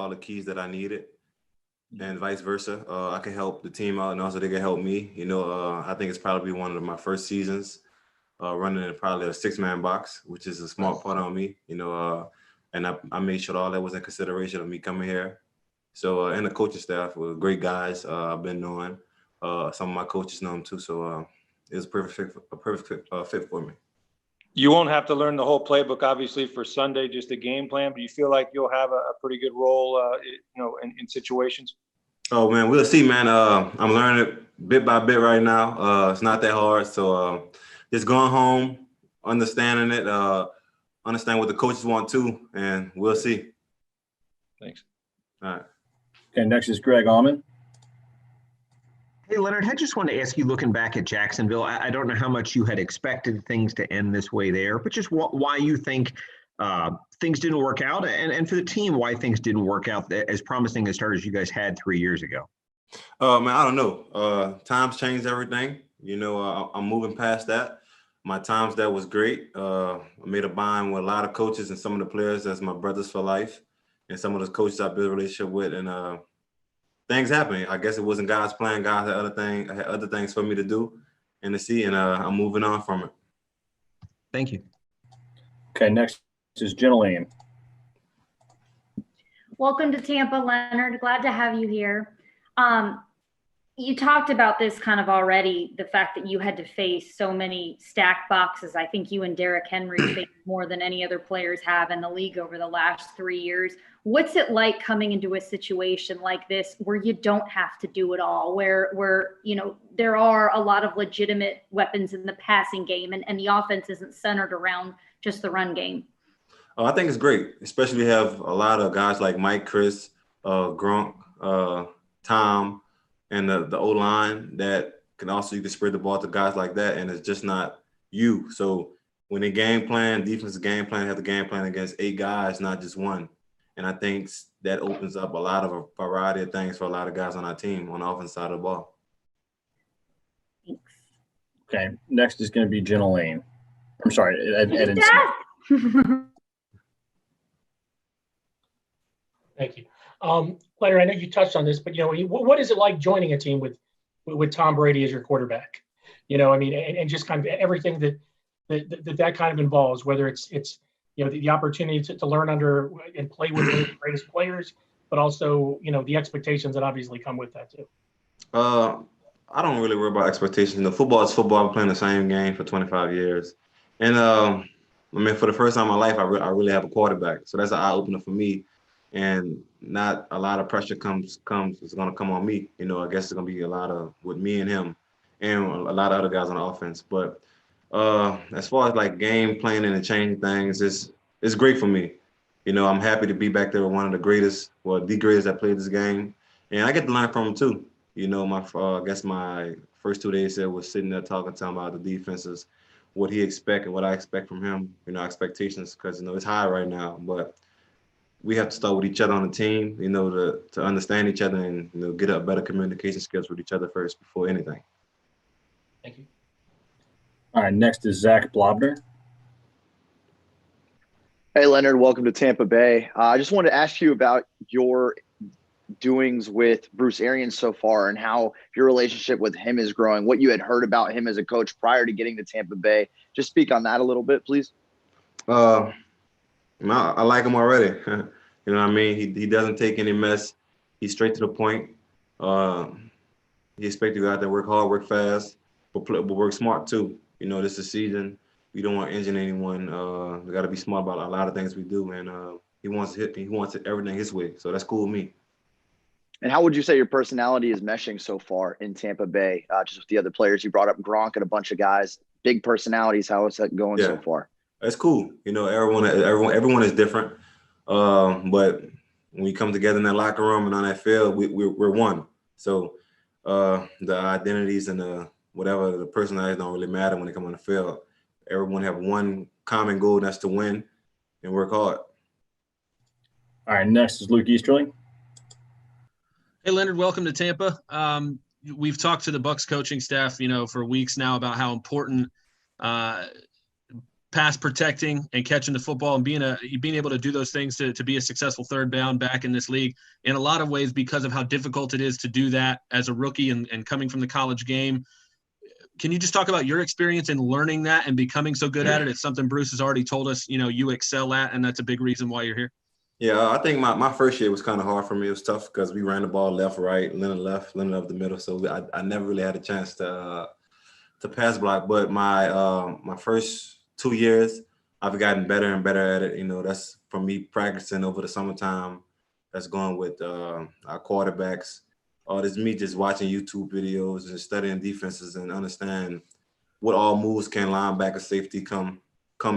all the keys that I needed, and vice versa. I can help the team out, and also they can help me. I think it's probably one of my first seasons running in probably a 6-man box, which is a smart part on me. And I made sure all that was in consideration of me coming here. So and the coaching staff were great guys. I've been knowing some of my coaches know them too. So it was a perfect fit for me. You won't have to learn the whole playbook, obviously, for Sunday, just a game plan. But you feel like you'll have a pretty good role, in situations? Oh, man, we'll see, man. I'm learning it bit by bit right now. It's not that hard. So just going home, understanding it, understand what the coaches want too, and we'll see. Thanks. All right. Okay, next is Greg Allman. Hey, Leonard, I just wanted to ask you, looking back at Jacksonville, I don't know how much you had expected things to end this way there, but just why you think things didn't work out, and for the team, why things didn't work out as promising a start as you guys had 3 years ago. Man, I don't know. Times changed everything. I'm moving past that. My times that was great. I made a bond with a lot of coaches and some of the players as my brothers for life, and some of those coaches I built a relationship with, and things happened. I guess it wasn't God's plan. God had other things for me to do and to see, and I'm moving on from it. Thank you. Okay, next is Jennaline. Welcome to Tampa, Leonard. Glad to have you here. You talked about this kind of already, the fact that you had to face so many stacked boxes. I think you and Derrick Henry faced more than any other players have in the league over the last 3 years. What's it like coming into a situation like this where you don't have to do it all, where there are a lot of legitimate weapons in the passing game and the offense isn't centered around just the run game? I think it's great, especially we have a lot of guys like Mike, Chris, Gronk, Tom, and the O-line that you can spread the ball to guys like that, and it's just not you. So when they game plan, defensive game plan, have the game plan against 8 guys, not just one. And I think that opens up a lot of a variety of things for a lot of guys on our team on the offensive side of the ball. Thanks. Okay, next is going to be Jenna Lane. I'm sorry, Ed Thank you. Leonard, I know you touched on this, but what is it like joining a team with Tom Brady as your quarterback? And just kind of everything that kind of involves, whether it's the opportunity to learn under and play with the greatest players, but also the expectations that obviously come with that too. I don't really worry about expectations. Football is football. I've been playing the same game for 25 years, and for the first time in my life, I really have a quarterback. So that's an eye opener for me. And not a lot of pressure comes. It's going to come on me. I guess it's going to be a lot of with me and him, and a lot of other guys on offense. But as far as like game planning and changing things, it's great for me. I'm happy to be back there with one of the greatest, the greatest that played this game, and I get to learn from him too. I guess my first 2 days there was sitting there talking to him about the defenses, what he expects and what I expect from him. Expectations, because it's high right now, but we have to start with each other on the team, to understand each other and get up better communication skills with each other first before anything. Thank you. All right, next is Zach Blobner. Hey, Leonard, welcome to Tampa Bay. I just wanted to ask you about your doings with Bruce Arians so far and how your relationship with him is growing, what you had heard about him as a coach prior to getting to Tampa Bay. Just speak on that a little bit, please. I like him already. You know what I mean? He doesn't take any mess. He's straight to the point. He expects you to go out there, work hard, work fast, but work smart too. This is season. We don't want to injure anyone. We got to be smart about a lot of things we do, and he wants everything his way. So that's cool with me. And how would you say your personality is meshing so far in Tampa Bay? Just with the other players you brought up, Gronk and a bunch of guys, big personalities. How is that going so far? It's cool. Everyone is different. But when we come together in that locker room and on that field, we're one. So the identities and the personalities don't really matter when they come on the field. Everyone have one common goal, and that's to win and work hard. All right, next is Luke Easterling. Hey, Leonard, welcome to Tampa. We've talked to the Bucs coaching staff, for weeks now about how important pass protecting and catching the football and being able to do those things to be a successful third down back in this league in a lot of ways because of how difficult it is to do that as a rookie and coming from the college game. Can you just talk about your experience in learning that and becoming so good at it? It's something Bruce has already told us, you excel at, and that's a big reason why you're here. Yeah, I think my first year was kind of hard for me. It was tough because we ran the ball left, right, Leonard left, Leonard up the middle. So I never really had a chance to pass block. But my first 2 years, I've gotten better and better at it. That's from me practicing over the summertime. That's going with our quarterbacks. There's me just watching YouTube videos and studying defenses and understand what all moves can linebacker safety come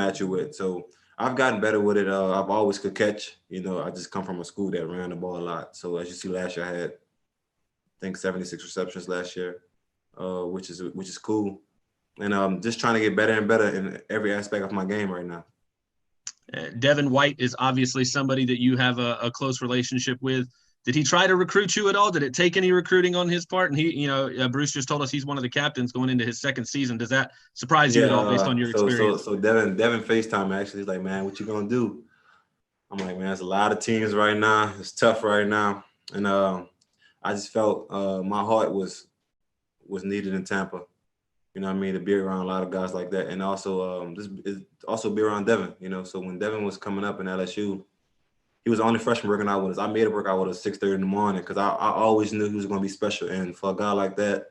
at you with. So I've gotten better with it. I've always could catch. I just come from a school that ran the ball a lot. So as you see last year, I had, I think, 76 receptions last year, which is cool. And I'm just trying to get better and better in every aspect of my game right now. Devin White is obviously somebody that you have a close relationship with. Did he try to recruit you at all? Did it take any recruiting on his part? And Bruce just told us he's one of the captains going into his second season. Does that surprise you at all based on your experience? So Devin FaceTime actually. He's like, man, what you gonna do? I'm like, man, there's a lot of teams right now. It's tough right now. And I just felt my heart was needed in Tampa. You know what I mean? To be around a lot of guys like that. And also also be around Devin, So when Devin was coming up in LSU, he was the only freshman working out with us. I made it work out with us 6:30 in the morning because I always knew he was going to be special. And for a guy like that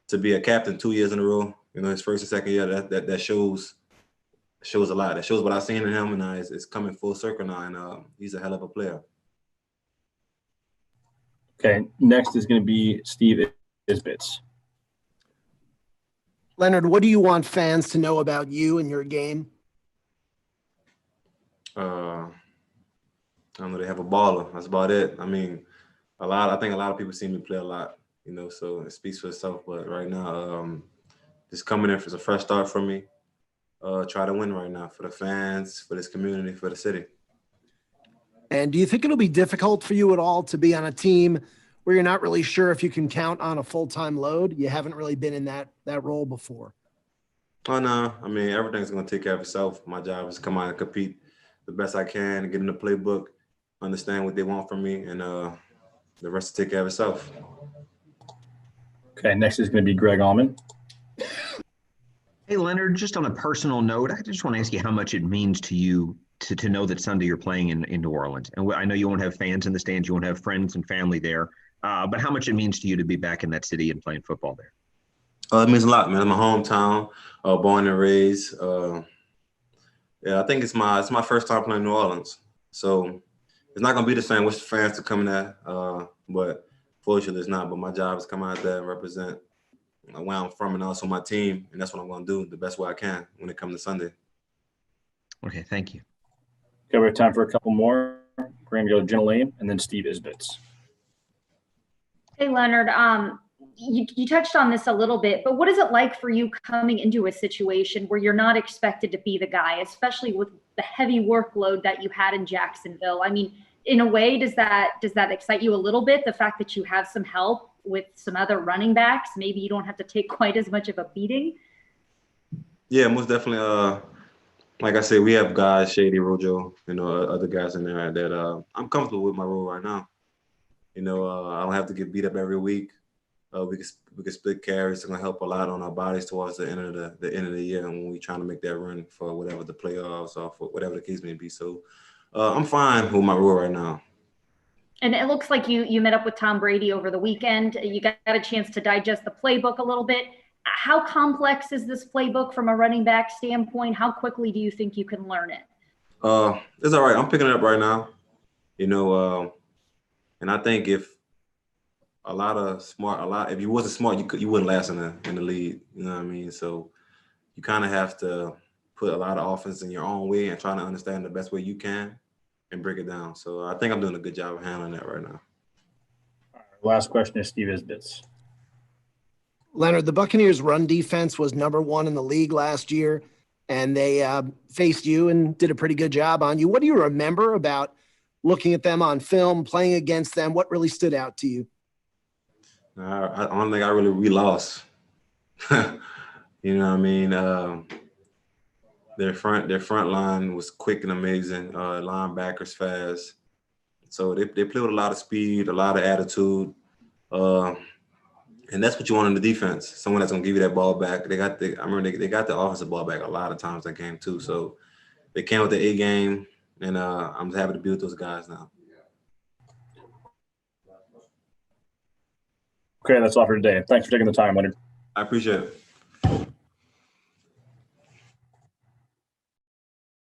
to be a captain 2 years in a row, his first and second year, that shows a lot. That shows what I've seen in him, and it's coming full circle now. And he's a hell of a player. Okay, next is going to be Steve Isbitz. Leonard, what do you want fans to know about you and your game? I don't know, they have a baller. That's about it. I mean, I think a lot of people see me play a lot, so it speaks for itself. But right now, just coming in as a fresh start for me. Try to win right now for the fans, for this community, for the city. And do you think it'll be difficult for you at all to be on a team where you're not really sure if you can count on a full-time load? You haven't really been in that role before. Oh, no. I mean, everything's going to take care of itself. My job is to come out and compete the best I can and get in the playbook, understand what they want from me, and the rest will take care of itself. Okay, next is going to be Greg Allman. Hey, Leonard, just on a personal note, I just want to ask you how much it means to you to know that Sunday you're playing in New Orleans. And I know you won't have fans in the stands, you won't have friends and family there, but how much it means to you to be back in that city and playing football there? It means a lot, man. It's my hometown, born and raised. I think it's my first time playing New Orleans. So it's not going to be the same with the fans to come there, but fortunately it's not. But my job is to come out there and represent where I'm from and also my team, and that's what I'm going to do the best way I can when it comes to Sunday. Okay, thank you. Okay, we have time for a couple more. We're going to go to Jenna Lane and then Steve Isbitz. Hey, Leonard, you touched on this a little bit, but what is it like for you coming into a situation where you're not expected to be the guy, especially with the heavy workload that you had in Jacksonville? I mean, in a way, does that excite you a little bit, the fact that you have some help with some other running backs? Maybe you don't have to take quite as much of a beating? Yeah, most definitely. Like I said, we have guys, Shady, Rojo, other guys in there that I'm comfortable with my role right now. I don't have to get beat up every week. We can split carries. It's gonna help a lot on our bodies towards the end of the year, and when we're trying to make that run for whatever the playoffs or for whatever the case may be. So I'm fine with my role right now. And it looks like you met up with Tom Brady over the weekend. You got a chance to digest the playbook a little bit. How complex is this playbook from a running back standpoint? How quickly do you think you can learn it? It's all right. I'm picking it up right now. And I think if you wasn't smart, you wouldn't last in the league. You know what I mean? So you kind of have to put a lot of offense in your own way and trying to understand the best way you can and break it down. So I think I'm doing a good job of handling that right now. All right, last question is Steve Isbitz. Leonard, the Buccaneers' run defense was #1 in the league last year, and they faced you and did a pretty good job on you. What do you remember about looking at them on film, playing against them? What really stood out to you? I don't think we lost. You know what I mean? Their front line was quick and amazing. Linebackers fast. So they play with a lot of speed, a lot of attitude. And that's what you want in the defense. Someone that's gonna give you that ball back. I remember they got the offensive ball back a lot of times that game too. So they came with the A game, and I'm happy to be with those guys now. Okay, that's all for today. Thanks for taking the time, Leonard. I appreciate it.